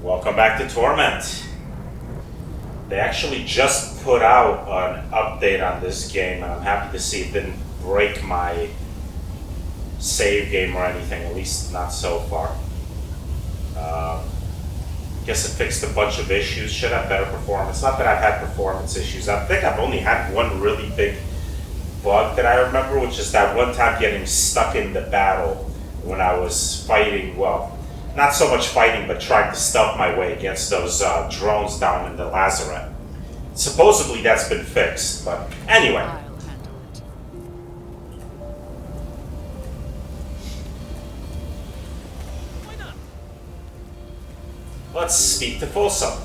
Welcome back to Torment. They actually just put out an update on this game, and I'm happy to see it didn't break my save game or anything, at least not so far. Guess it fixed a bunch of issues, should have better performance. Not that I've had performance issues. I think I've only had one really big bug that I remember, which is that one time getting stuck in the battle when I was fighting, well, not so much fighting, but trying to stealth my way against those drones down in the Lazaret. Supposedly that's been fixed, but anyway. I'll handle it. Why not? Let's speak to Folsom.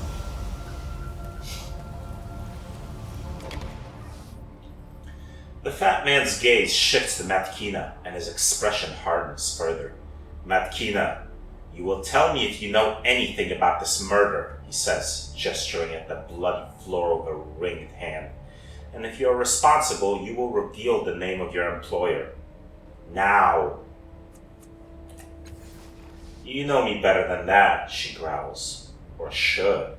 The fat man's gaze shifts to Matkina, and his expression hardens further. Matkina, you will tell me if you know anything about this murder, he says, gesturing at the bloody floor with a ringed hand. And if you're responsible, you will reveal the name of your employer. Now. You know me better than that, she growls. Or should.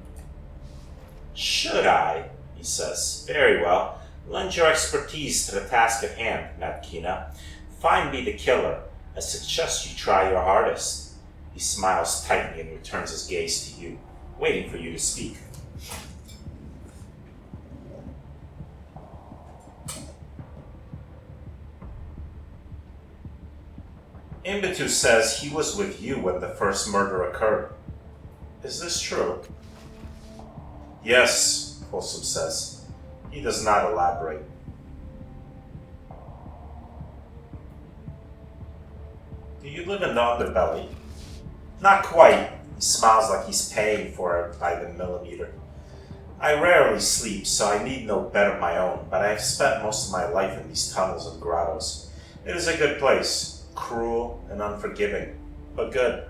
Should I? He says. Very well. Lend your expertise to the task at hand, Matkina. Find me the killer. I suggest you try your hardest. He smiles tightly and returns his gaze to you, waiting for you to speak. Imbitu says he was with you when the first murder occurred. Is this true? Yes, Folsom says. He does not elaborate. Do you live in the underbelly? Not quite. He smiles like he's paying for it by the millimeter. I rarely sleep, so I need no bed of my own, but I have spent most of my life in these tunnels and grottos. It is a good place, cruel and unforgiving, but good.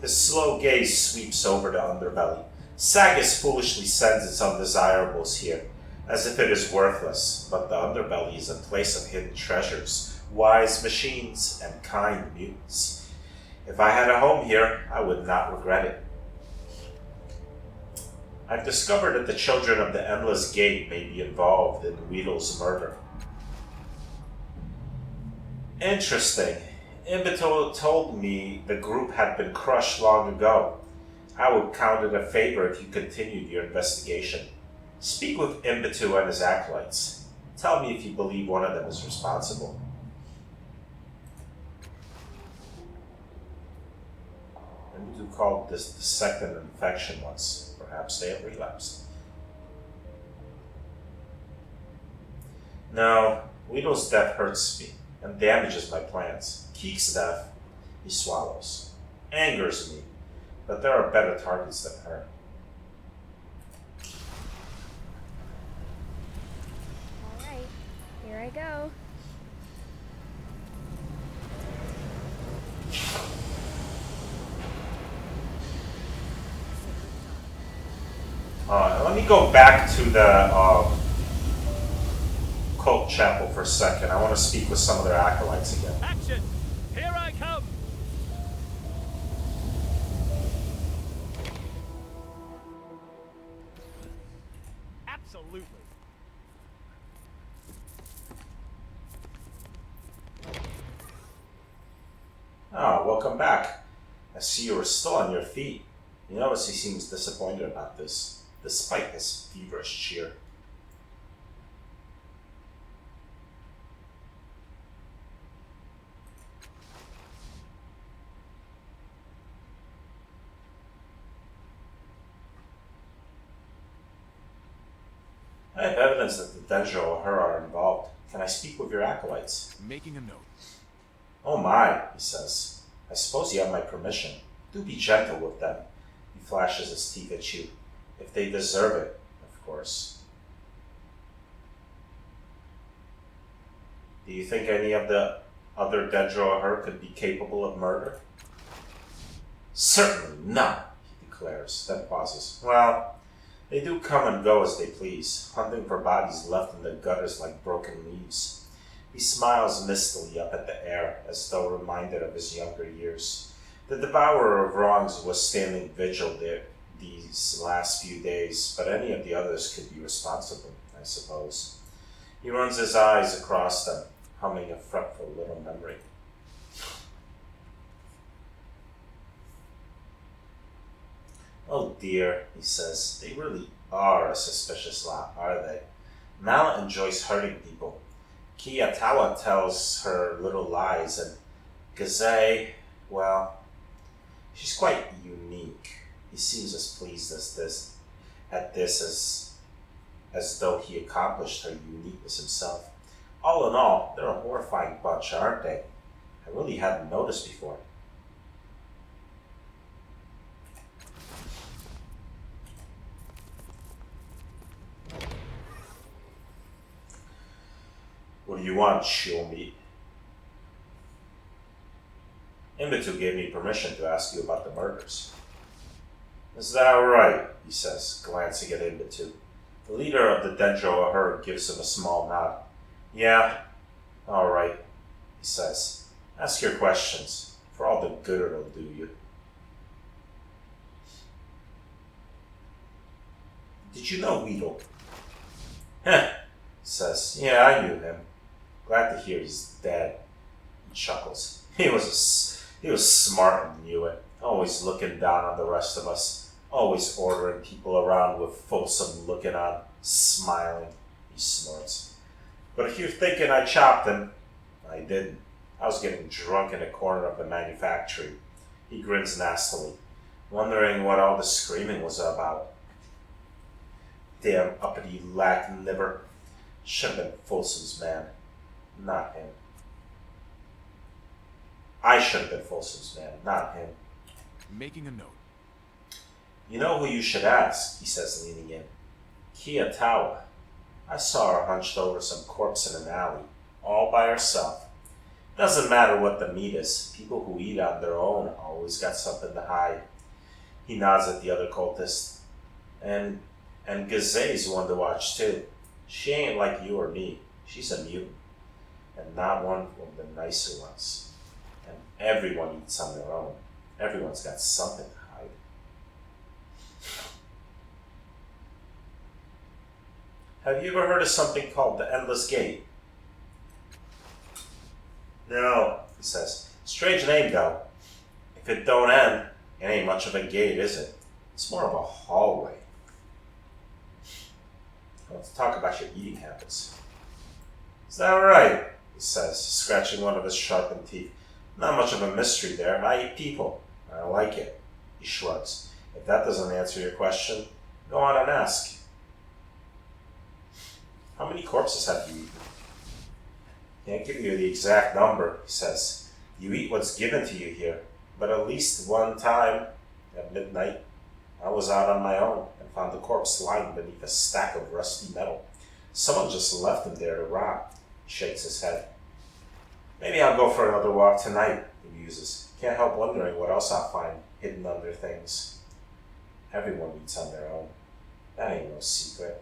His slow gaze sweeps over the underbelly. Sagas foolishly sends its undesirables here, as if it is worthless, but the underbelly is a place of hidden treasures, wise machines, and kind mutants. If I had a home here, I would not regret it. I've discovered that the children of the Endless Gate may be involved in Weedle's murder. Interesting. Imbitu told me the group had been crushed long ago. I would count it a favor if you continued your investigation. Speak with Imbitu and his acolytes. Tell me if you believe one of them is responsible. Imbitu called this the second infection once. Perhaps they have relapsed. No, Weedle's death hurts me and damages my plans. Keek's death, he swallows, angers me, but there are better targets than her. Here I go. Let me go back to the cult chapel for a second. I want to speak with some of their acolytes again. Action! Here I come! Absolutely. Welcome back. I see you are still on your feet. You notice he seems disappointed about this, despite his feverish cheer. I have evidence that the Dendro or her are involved. Can I speak with your acolytes? Making a note. Oh my, he says. I suppose you have my permission. Do be gentle with them. He flashes his teeth at you. If they deserve it, of course. Do you think any of the other Dendro or her could be capable of murder? Certainly not, he declares, then pauses. Well, they do come and go as they please, hunting for bodies left in the gutters like broken leaves. He smiles mistily up at the air, as though reminded of his younger years. The Devourer of Wrongs was standing vigil there these last few days, but any of the others could be responsible, I suppose. He runs his eyes across them, humming a fretful little memory. Oh dear, he says, they really are a suspicious lot, are they? Mala enjoys hurting people. Kiyatawa tells her little lies, and Gazay, well, she's quite unique. He seems as pleased at this as though he accomplished her uniqueness himself. All in all, they're a horrifying bunch, aren't they? I really hadn't noticed before. What do you want, Shiomi? Imbitu gave me permission to ask you about the murders. Is that right? He says, glancing at Imbitu. The leader of the Dendro herd gives him a small nod. Yeah, all right, he says. Ask your questions, for all the good it'll do you. Did you know Weedle? Heh, says. Yeah, I knew him. Glad to hear he's dead. He chuckles. He was smart and knew it. Always looking down on the rest of us. Always ordering people around with Folsom looking on, smiling. He snorts. But if you're thinking I chopped him, I didn't. I was getting drunk in a corner of the manufactory. He grins nastily, wondering what all the screaming was about. Damn uppity lack nibber. Should have been Folsom's man, not him. I should have been Folsom's man, not him. Making a note. You know who you should ask, he says, leaning in. Kiyatawa. I saw her hunched over some corpse in an alley, all by herself. Doesn't matter what the meat is, people who eat on their own always got something to hide. He nods at the other cultist. And Gazay's one to watch too. She ain't like you or me. She's a mutant. And not one of the nicer ones. And everyone eats on their own. Everyone's got something to hide. Have you ever heard of something called the Endless Gate? No, he says. Strange name, though. If it don't end, it ain't much of a gate, is it? It's more of a hallway. Let's talk about your eating habits. Is that right? He says, scratching one of his sharpened teeth. Not much of a mystery there. I eat people. I like it. He shrugs. If that doesn't answer your question, go on and ask. How many corpses have you eaten? Can't give you the exact number, he says. You eat what's given to you here. But at least one time, at midnight, I was out on my own and found the corpse lying beneath a stack of rusty metal. Someone just left him there to rot. He shakes his head. Maybe I'll go for another walk tonight, he muses. Can't help wondering what else I'll find hidden under things. Everyone eats on their own. That ain't no secret.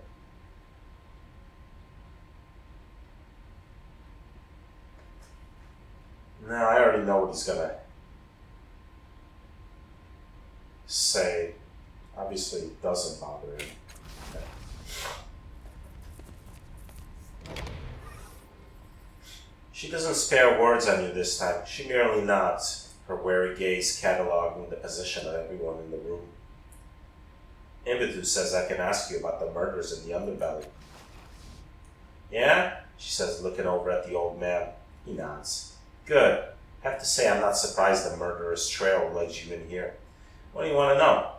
No, I already know what he's gonna say. Obviously, it doesn't bother him. She doesn't spare words on you this time. She merely nods, her wary gaze cataloging the position of everyone in the room. Imbitu says I can ask you about the murders in the underbelly. Yeah? She says, looking over at the old man. He nods. Good. Have to say I'm not surprised the murderer's trail led you in here. What do you want to know?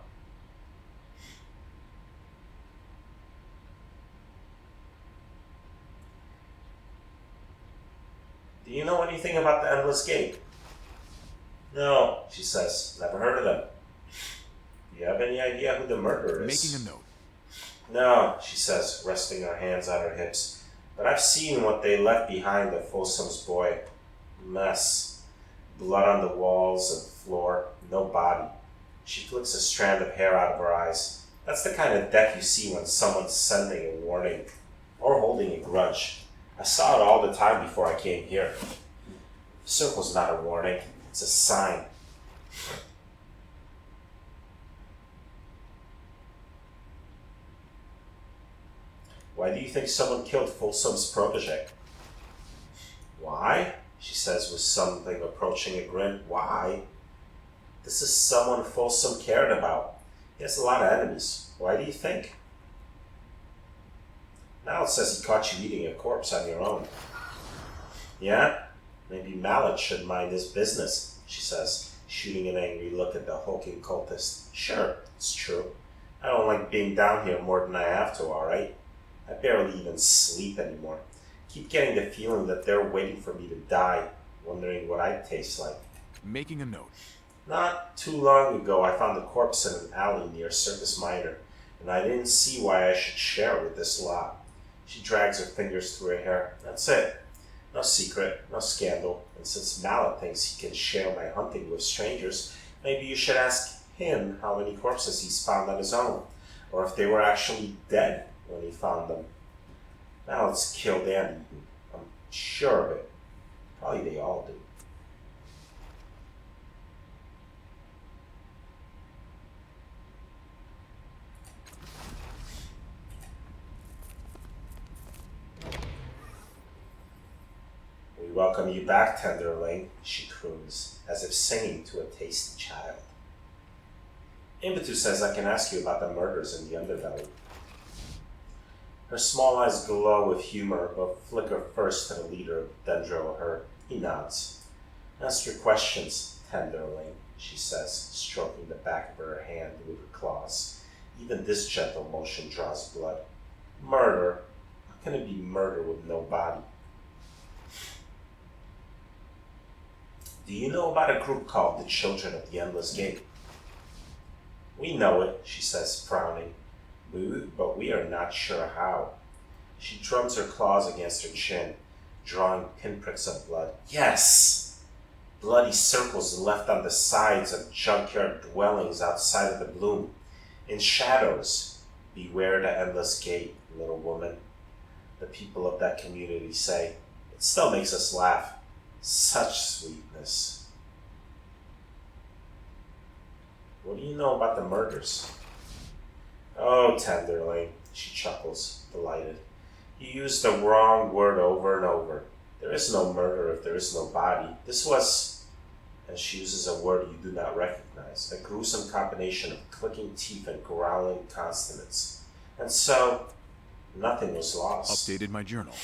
Do you know anything about the Endless Gate? No, she says. Never heard of them. Do you have any idea who the murderer is? Making a note. No, she says, resting her hands on her hips. But I've seen what they left behind at Folsom's boy. Mess. Blood on the walls and floor. No body. She flicks a strand of hair out of her eyes. That's the kind of death you see when someone's sending a warning. Or holding a grudge. I saw it all the time before I came here. The circle's not a warning. It's a sign. Why do you think someone killed Folsom's protege? Why? She says with something approaching a grin. Why? This is someone Folsom cared about. He has a lot of enemies. Why do you think? Mallet says he caught you eating a corpse on your own. Yeah? Maybe Mallet should mind his business, she says, shooting an angry look at the hulking cultist. Sure, it's true. I don't like being down here more than I have to, alright? I barely even sleep anymore. Keep getting the feeling that they're waiting for me to die, wondering what I'd taste like. Making a note. Not too long ago, I found a corpse in an alley near Circus Minor, and I didn't see why I should share with this lot. She drags her fingers through her hair. That's it. No secret, no scandal, and since Mallet thinks he can share my hunting with strangers, maybe you should ask him how many corpses he's found on his own, or if they were actually dead when he found them. Mallet's killed and eaten. I'm sure of it. Probably they all do. We welcome you back, tenderling, she croons, as if singing to a tasty child. Impetu says I can ask you about the murders in the underbelly. Her small eyes glow with humor, but flicker first to the leader of Dendro her. He nods. Ask your questions, tenderling, she says, stroking the back of her hand with her claws. Even this gentle motion draws blood. Murder? How can it be murder with no body? Do you know about a group called the Children of the Endless Gate? We know it, she says, frowning, but we are not sure how. She drums her claws against her chin, drawing pinpricks of blood. Yes! Bloody circles left on the sides of junkyard dwellings outside of the bloom. In shadows, beware the Endless Gate, little woman. The people of that community say. It still makes us laugh. Such sweetness. What do you know about the murders? Oh, tenderling, she chuckles, delighted. You used the wrong word over and over. There is no murder if there is no body. This was, and she uses a word you do not recognize, a gruesome combination of clicking teeth and growling consonants. And so, nothing was lost. Updated my journal.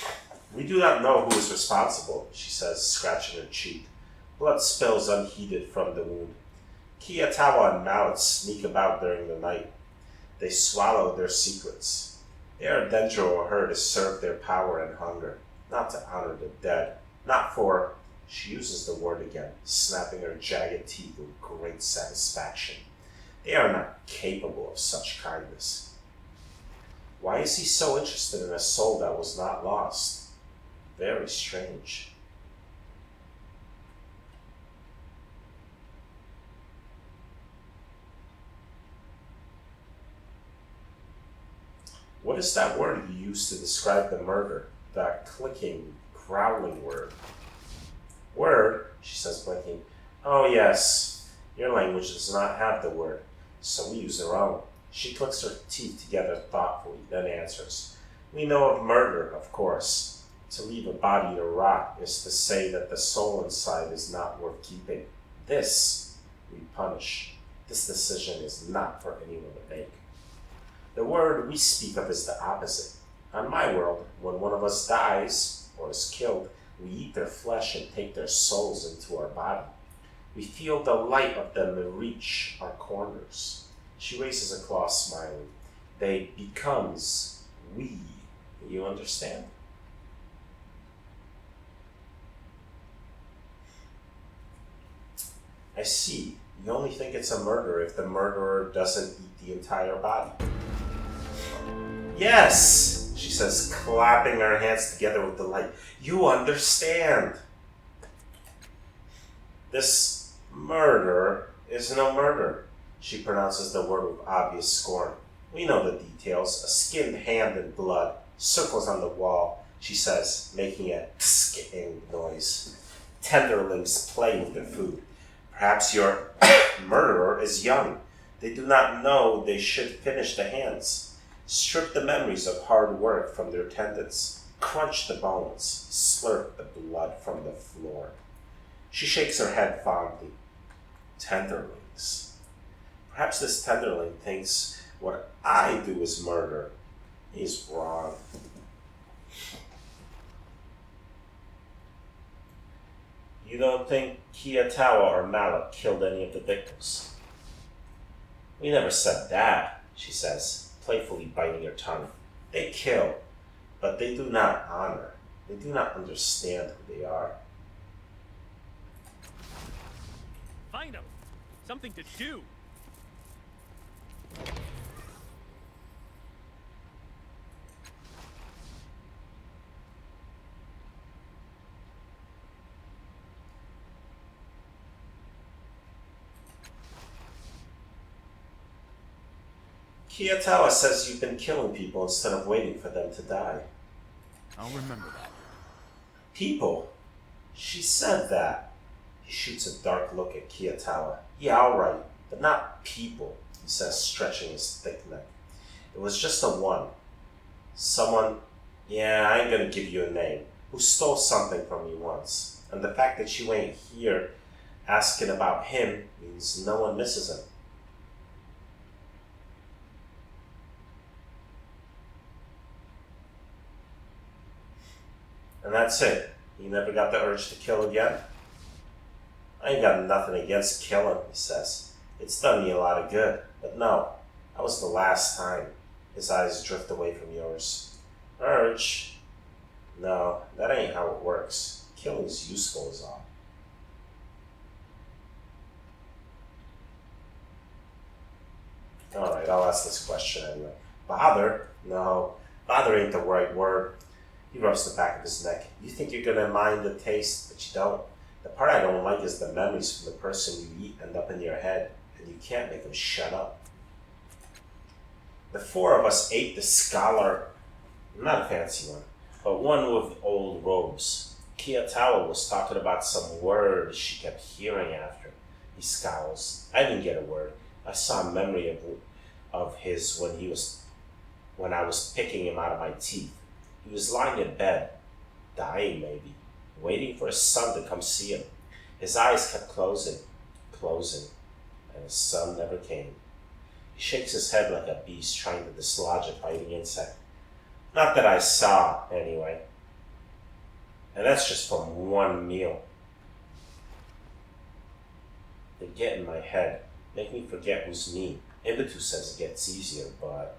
We do not know who is responsible, she says, scratching her cheek. Blood spills unheeded from the wound. Kiyatawa and Mallet sneak about during the night. They swallow their secrets. They are Dendro or her to serve their power and hunger, not to honor the dead, not for, she uses the word again, snapping her jagged teeth with great satisfaction. They are not capable of such kindness. Why is he so interested in a soul that was not lost? Very strange. What is that word you used to describe the murder? That clicking, growling word. Word, she says, blinking. Oh yes, your language does not have the word, so we use our own. She clicks her teeth together thoughtfully, then answers. We know of murder, of course. To leave a body to rot is to say that the soul inside is not worth keeping. This we punish. This decision is not for anyone to make. The word we speak of is the opposite. On my world, when one of us dies or is killed, we eat their flesh and take their souls into our body. We feel the light of them reach our corners. She raises a claw, smiling. They becomes we. You understand? I see. You only think it's a murder if the murderer doesn't eat the entire body. Yes, she says, clapping her hands together with delight. You understand. This murder is no murder. She pronounces the word with obvious scorn. We know the details. A skinned hand in blood. Circles on the wall, she says, making a skiing noise. Tenderlings play with their food. Perhaps your murderer is young. They do not know they should finish the hands. strip the memories of hard work from their tendons, crunch the bones, slurp the blood from the floor. She shakes her head fondly. Tenderlings. Perhaps this tenderling thinks what I do is murder. He's wrong. You don't think Kiyatawa or Malak killed any of the victims? We never said that, she says, playfully biting her tongue. They kill, but they do not honor. They do not understand who they are. Find them. Something to do. Kiyatawa says you've been killing people instead of waiting for them to die. I'll remember that. People? She said that. He shoots a dark look at Kiyatawa. Yeah, alright, but not people, he says, stretching his thick neck. It was just a one. Someone, yeah, I ain't gonna give you a name, who stole something from you once. And the fact that you ain't here asking about him means no one misses him. And that's it. You never got the urge to kill again? I ain't got nothing against killing, he says. It's done me a lot of good. But no, that was the last time. His eyes drift away from yours. Urge? No, that ain't how it works. Killing's useful is all. Alright, I'll ask this question anyway. Bother? No, bother ain't the right word. He rubs the back of his neck. You think you're gonna mind the taste, but you don't. The part I don't like is the memories from the person you eat end up in your head, and you can't make them shut up. The four of us ate the scholar, not a fancy one, but one with old robes. Kiyatawa was talking about some word she kept hearing after. He scowls. I didn't get a word. I saw a memory of his when I was picking him out of my teeth. He was lying in bed, dying maybe, waiting for his son to come see him. His eyes kept closing, and his son never came. He shakes his head like a beast trying to dislodge a biting insect. Not that I saw, anyway. And that's just from one meal. They get in my head, make me forget who's me. Ibitu says it gets easier, but...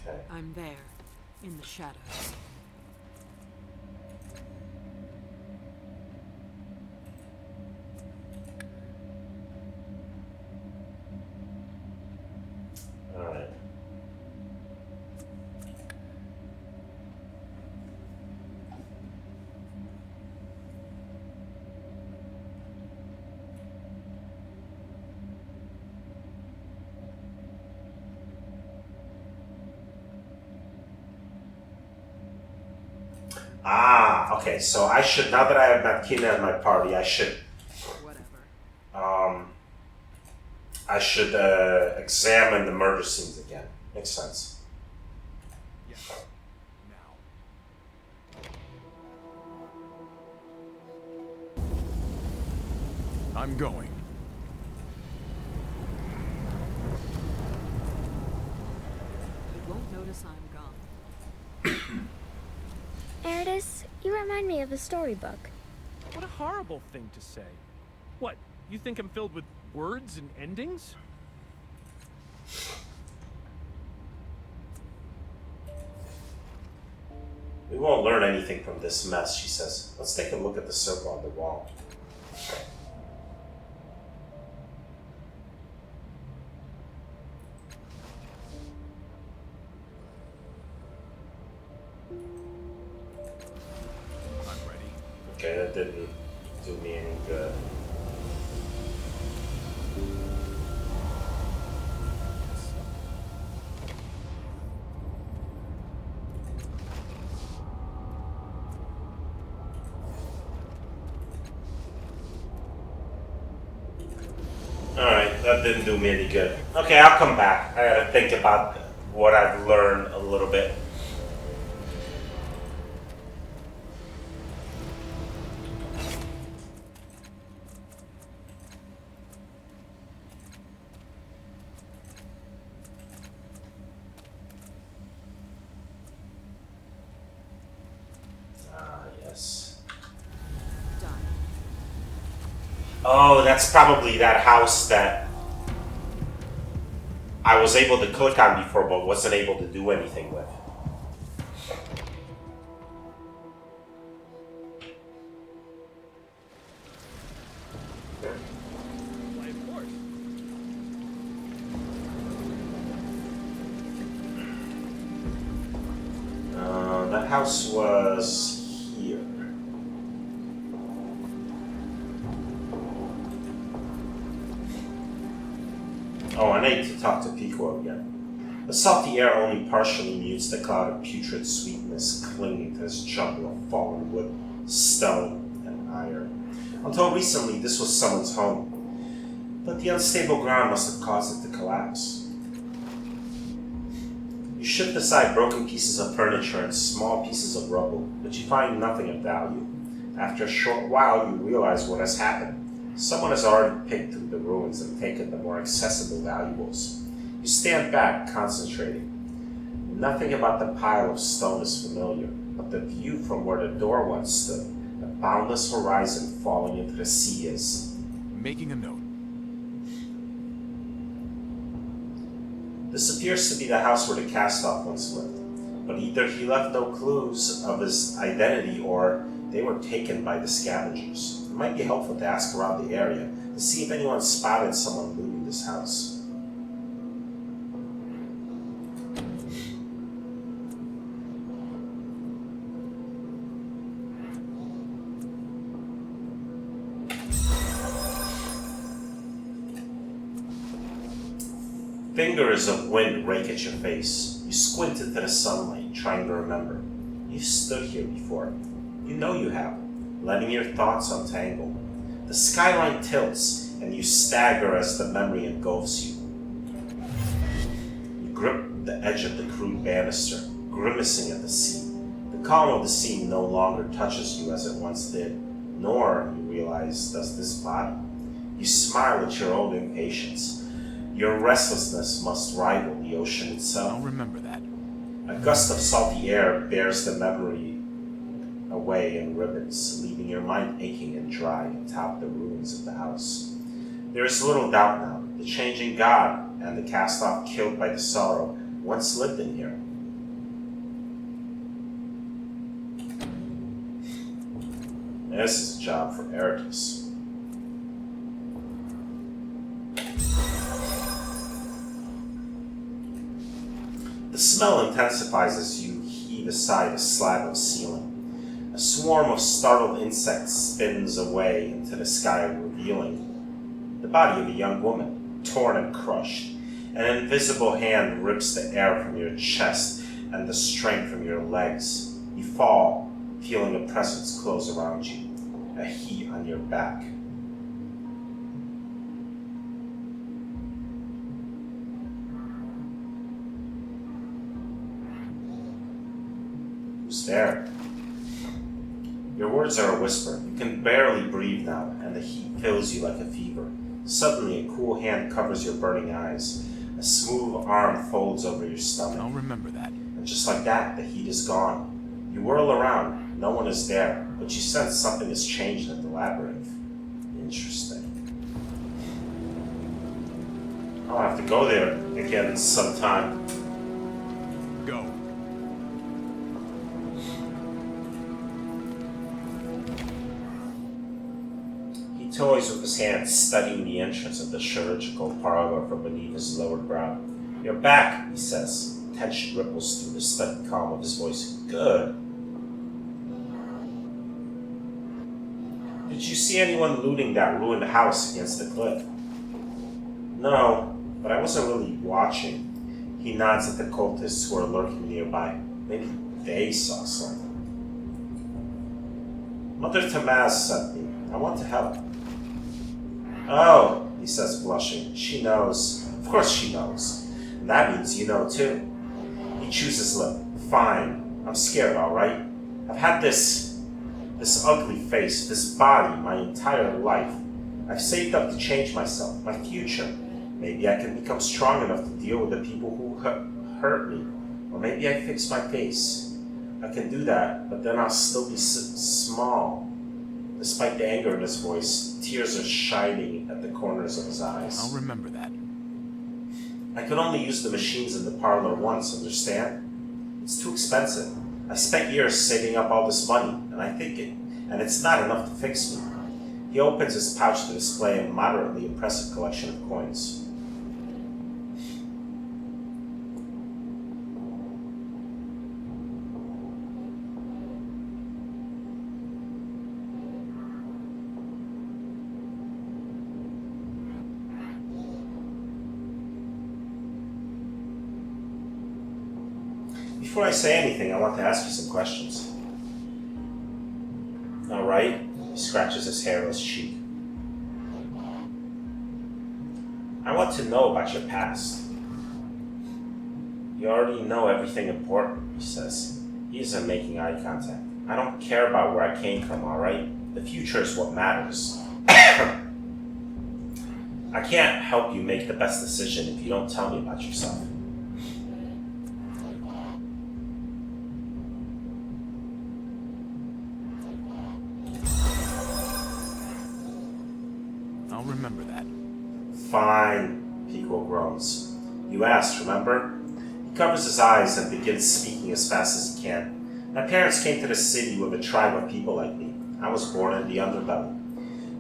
Okay. I'm there, in the shadows. Alright. Okay, so I should, now that I have Matkina in my party, I should examine the murder scenes again. Makes sense. Yes. Now. I'm going. You won't notice I'm gone. Eridus, you remind me of a storybook. What a horrible thing to say. What, you think I'm filled with words and endings? We won't learn anything from this mess, she says. Let's take a look at the circle on the wall. I'm ready. Okay, that didn't do me any good. Alright, that didn't do me any good. Okay, I'll come back. I gotta think about what I've learned a little bit. Yes. Done. Oh, that's probably that house that I was able to click on before, but wasn't able to do anything with. Why, of course. That house was here. Oh, I need to talk to Piquo again. The salty air only partially mutes the cloud of putrid sweetness clinging to this jumble of fallen wood, stone, and iron. Until recently, this was someone's home, but the unstable ground must have caused it to collapse. You shift aside broken pieces of furniture and small pieces of rubble, but you find nothing of value. After a short while, you realize what has happened. Someone has already picked through the ruins and taken the more accessible valuables. You stand back, concentrating. Nothing about the pile of stone is familiar, but the view from where the door once stood, the boundless horizon falling into the sea is. Making a note. This appears to be the house where the cast-off once lived, but either he left no clues of his identity or they were taken by the scavengers. It might be helpful to ask around the area to see if anyone spotted someone looting this house. Fingers of wind rake at your face. You squint into the sunlight, trying to remember. You've stood here before. You know you have, letting your thoughts untangle. The skyline tilts, and you stagger as the memory engulfs you. You grip the edge of the crude banister, grimacing at the sea. The calm of the sea no longer touches you as it once did, nor, you realize, does this body. You smile at your own impatience. Your restlessness must rival the ocean itself. I'll remember that. A gust of salty air bears the memory away in ribbons, leaving your mind aching and dry atop the ruins of the house. There is little doubt now. The changing god and the cast-off killed by the sorrow once lived in here. This is a job for Eritus. The smell intensifies as you heave aside a slab of ceiling. A swarm of startled insects spins away into the sky, revealing the body of a young woman, torn and crushed. An invisible hand rips the air from your chest and the strength from your legs. You fall, feeling a presence close around you, a heat on your back. Who's there? Your words are a whisper. You can barely breathe now, and the heat fills you like a fever. Suddenly, a cool hand covers your burning eyes. A smooth arm folds over your stomach. I'll remember that. And just like that, the heat is gone. You whirl around. No one is there, but you sense something has changed in the labyrinth. Interesting. I'll have to go there again sometime. Go. He toys with his hands, studying the entrance of the chirurgical parlor from beneath his lowered brow. You're back, he says. Tension ripples through the studied calm of his voice. Good. Did you see anyone looting that ruined house against the cliff? No, but I wasn't really watching. He nods at the cultists who are lurking nearby. Maybe they saw something. Mother Tamaz sent me. I want to help. Oh, he says, blushing. She knows. Of course she knows. And that means you know too. He chews his lip. Fine. I'm scared, alright? I've had this ugly face, this body, my entire life. I've saved up to change myself, my future. Maybe I can become strong enough to deal with the people who hurt me. Or maybe I fix my face. I can do that, but then I'll still be small. Despite the anger in his voice, tears are shining at the corners of his eyes. I'll remember that. I could only use the machines in the parlor once, understand? It's too expensive. I spent years saving up all this money, and it's not enough to fix me. He opens his pouch to display a moderately impressive collection of coins. Before I say anything, I want to ask you some questions. All right? He scratches his hairless cheek. I want to know about your past. You already know everything important, he says. He isn't making eye contact. I don't care about where I came from, all right? The future is what matters. I can't help you make the best decision if you don't tell me about yourself. I'll remember that. Fine, Piquo groans. You asked, remember? He covers his eyes and begins speaking as fast as he can. My parents came to the city with a tribe of people like me. I was born in the underbelly.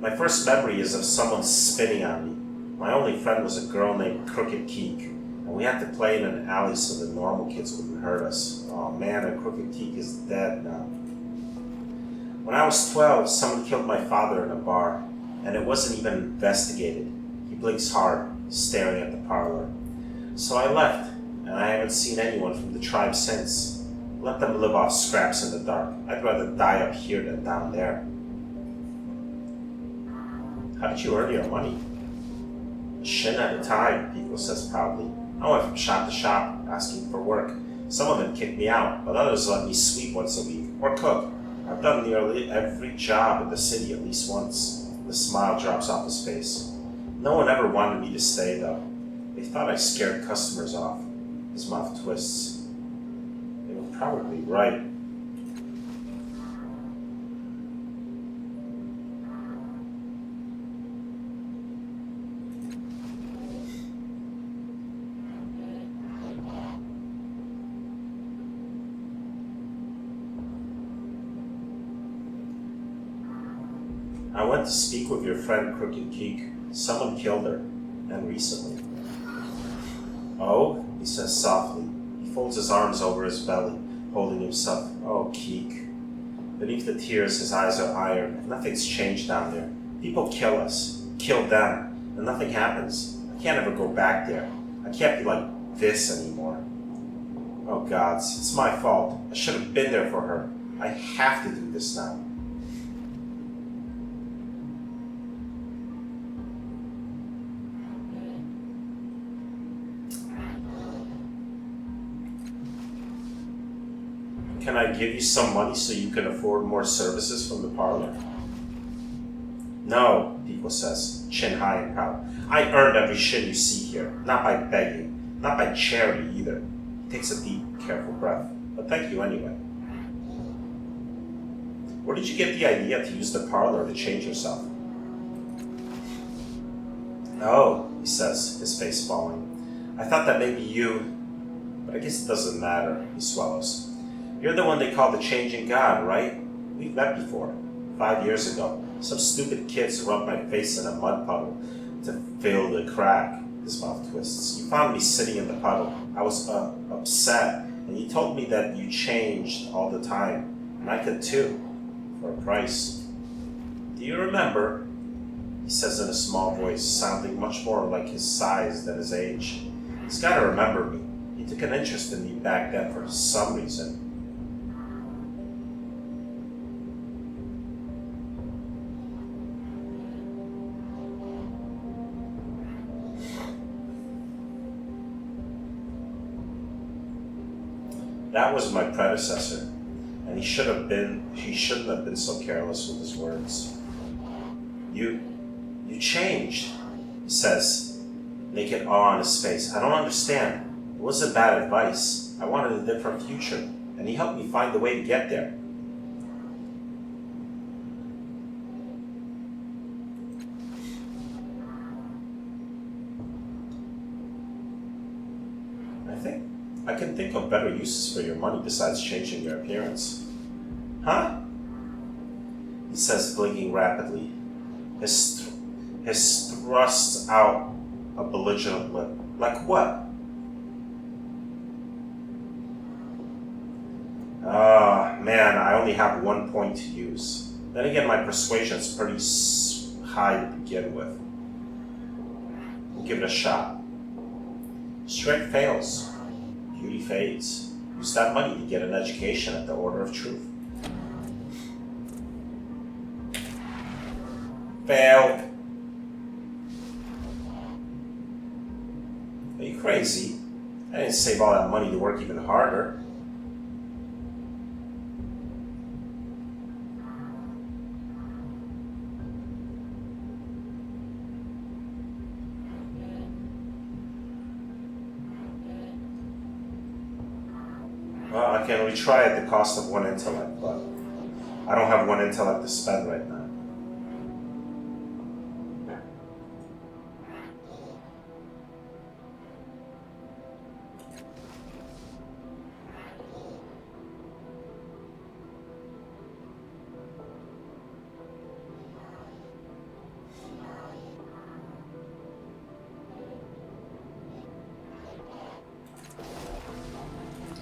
My first memory is of someone spitting on me. My only friend was a girl named Crooked Keek, and we had to play in an alley so the normal kids wouldn't hurt us. Oh man, and Crooked Keek is dead now. When I was 12, someone killed my father in a bar, and it wasn't even investigated. He blinks hard, staring at the parlor. So I left, and I haven't seen anyone from the tribe since. Let them live off scraps in the dark. I'd rather die up here than down there. How did you earn your money? A shin at a time, Piquo says proudly. I went from shop to shop, asking for work. Some of them kicked me out, but others let me sweep once a week, or cook. I've done nearly every job in the city at least once. The smile drops off his face. No one ever wanted me to stay, though. They thought I scared customers off. His mouth twists. They were probably right. I went to speak with your friend Crooked Keek. Someone killed her, and recently. Oh, he says softly. He folds his arms over his belly, holding himself. Oh, Keek. Beneath the tears, his eyes are iron. Nothing's changed down there. People kill us, kill them, and nothing happens. I can't ever go back there. I can't be like this anymore. Oh, gods, it's my fault. I should have been there for her. I have to do this now. Can I give you some money so you can afford more services from the parlor? No, Piquo says, chin high and proud. I earned every shin you see here, not by begging, not by charity either. He takes a deep, careful breath. But thank you anyway. Where did you get the idea to use the parlor to change yourself? Oh, he says, his face falling. I thought that maybe you... But I guess it doesn't matter, he swallows. You're the one they call the changing god, right? We've met before. 5 years ago. Some stupid kids rubbed my face in a mud puddle to fill the crack. His mouth twists. You found me sitting in the puddle. I was upset, and you told me that you changed all the time. And I could too, for a price. Do you remember? He says in a small voice, sounding much more like his size than his age. He's got to remember me. He took an interest in me back then for some reason. That was my predecessor, and he shouldn't have been so careless with his words. You changed, he says, naked awe on his face. I don't understand. It wasn't bad advice. I wanted a different future, and he helped me find the way to get there. I can think of better uses for your money besides changing your appearance. Huh? He says, blinking rapidly. His thrust out a belligerent lip. Like what? Ah, man, I only have 1 point to use. Then again, my persuasion's pretty high to begin with. We'll give it a shot. Strength fails. Beauty fades. Use that money to get an education at the Order of Truth. Failed. Are you crazy? I didn't save all that money to work even harder. Well, I can retry at the cost of 1 intellect, but I don't have 1 intellect to spend right now.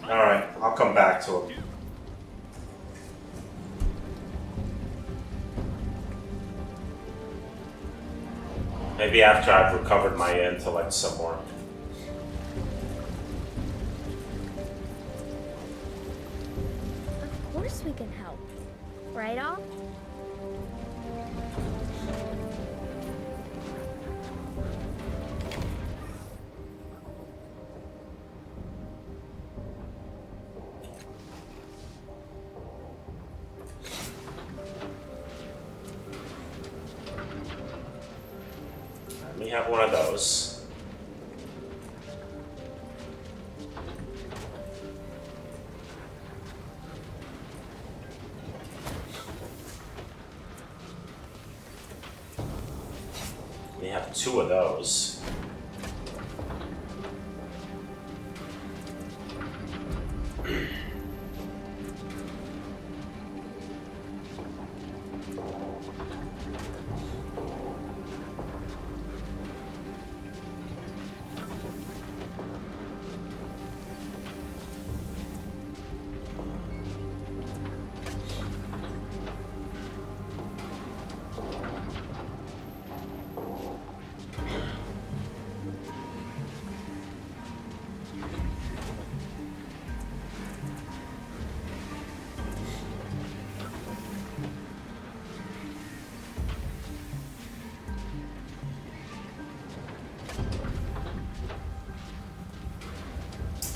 Alright, I'll come back to him. Maybe after I've recovered my intellect some more. Of course we can help. Right, Al? Let me have one of those. We have 2 of those.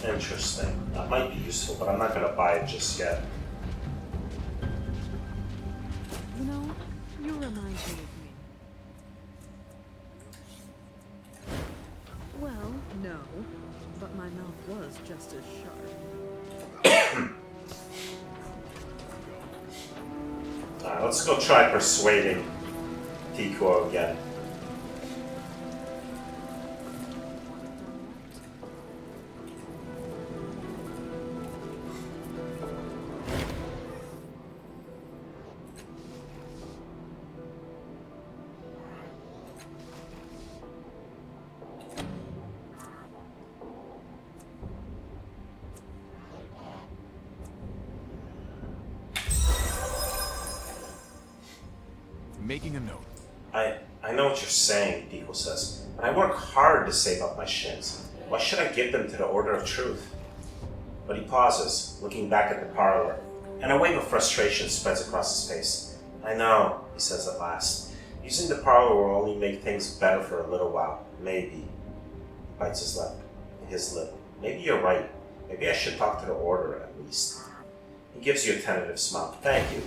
Interesting. That might be useful, but I'm not going to buy it just yet. You know, you remind me of me. Well, no, but my mouth was just as sharp. Alright, let's go try persuading Piquo again. Making a note. I know what you're saying, Piquo says, but I work hard to save up my shins. Why should I give them to the Order of Truth? But he pauses, looking back at the parlor, and a wave of frustration spreads across his face. I know, he says at last. Using the parlor will only make things better for a little while. Maybe. He bites his lip. Maybe you're right. Maybe I should talk to the Order at least. He gives you a tentative smile. Thank you.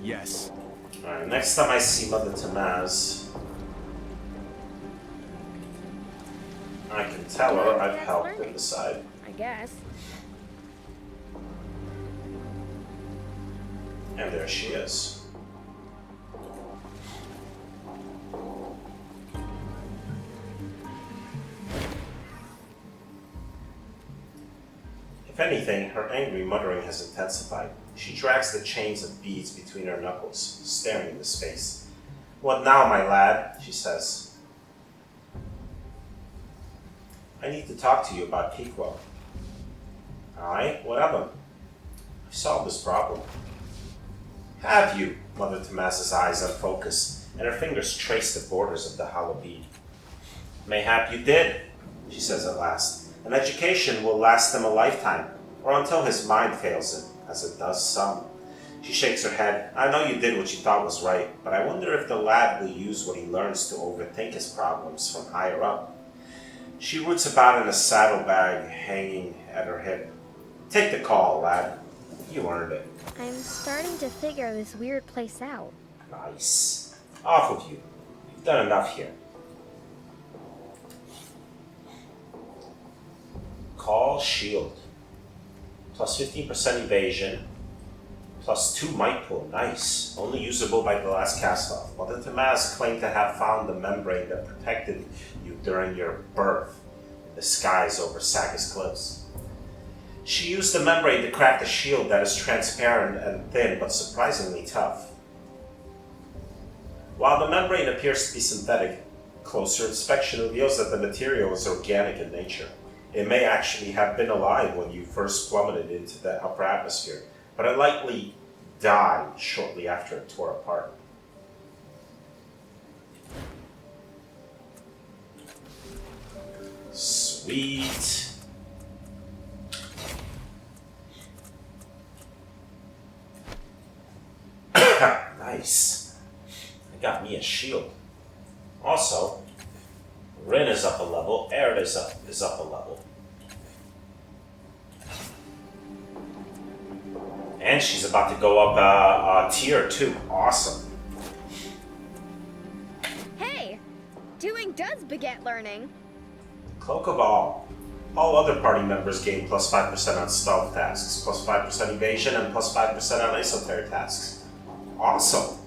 Yes. Alright, next time I see Mother Tamaz, I can tell her I've helped in the side. I guess. And there she is. If anything, her angry muttering has intensified. She drags the chains of beads between her knuckles, staring into space. "What now, my lad?" she says. "I need to talk to you about Piquo." "Aye, what of him?" "I've solved this problem." "Have you?" Mother Tamaz's eyes unfocus, and her fingers trace the borders of the hollow bead. "Mayhap you did," she says at last. "An education will last him a lifetime, or until his mind fails him, as it does some." She shakes her head. "I know you did what you thought was right, but I wonder if the lad will use what he learns to overthink his problems from higher up." She roots about in a saddlebag hanging at her hip. "Take the call, lad. You earned it." I'm starting to figure this weird place out. "Nice. Off with you. You've done enough here." Call shield. Plus 15% evasion. Plus 2 might pool. Nice. Only usable by the last cast off. Mother Tamaz claimed to have found the membrane that protected you during your birth in the skies over Sagas Cliffs. She used the membrane to craft a shield that is transparent and thin, but surprisingly tough. While the membrane appears to be synthetic, closer inspection reveals that the material is organic in nature. It may actually have been alive when you first plummeted into the upper atmosphere, but it likely died shortly after it tore apart. Sweet. Nice. I got me a shield. Also, Rin is up a level, Aerith is up a level. And she's about to go up a tier too. Awesome. Hey! Doing does beget learning. Cloak of All. All other party members gain plus 5% on stealth tasks, plus 5% evasion, and plus 5% on esoteric tasks. Awesome.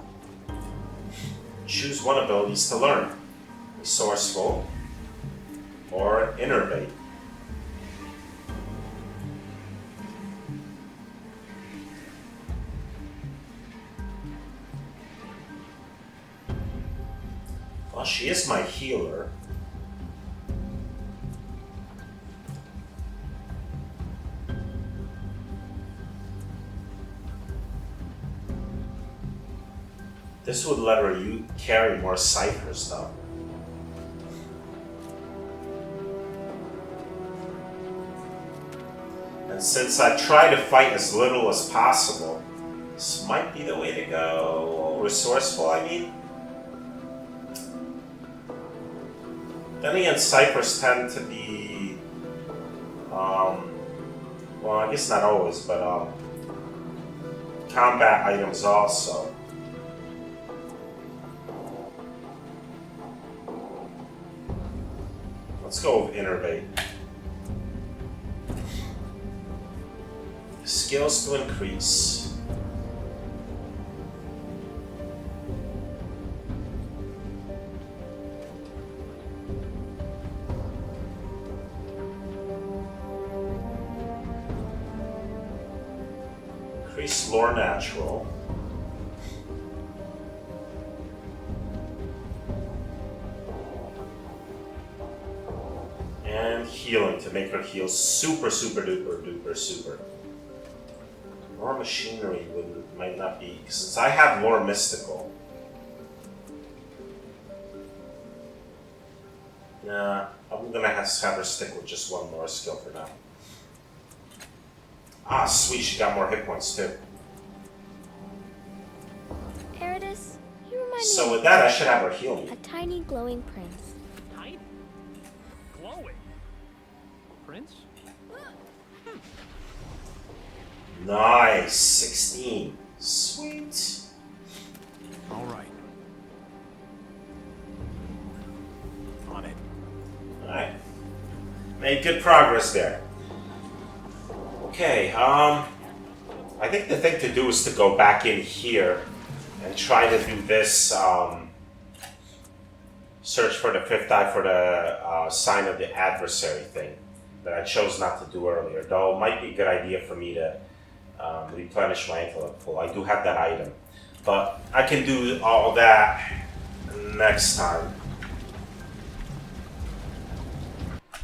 Choose one abilities to learn. Resourceful or Innervate. Well, she is my healer. This would let her carry more ciphers, though. And since I try to fight as little as possible, this might be the way to go. Resourceful, I mean. Then again, ciphers tend to be, well, I guess not always, but combat items also. Let's go with Innervate. Skills to increase. Increase lore natural. And healing to make her heal super, super, duper, duper, super. Lore machinery might not be, since I have lore mystical. Nah, I'm gonna have her stick with just one lore skill for now. Ah, sweet, she got more hit points too. Eridus, you remind me So of with that, I should have her heal me. a tiny glowing prince. Tiny. Glowing. Prince? Nice, 16. Sweet. All right. On it. Alright. Made good progress there. Okay, I think the thing to do is to go back in here and try to do this, search for the fifth eye for the sign of the adversary thing that I chose not to do earlier, though it might be a good idea for me to replenish my intellect pool. I do have that item, but I can do all that next time.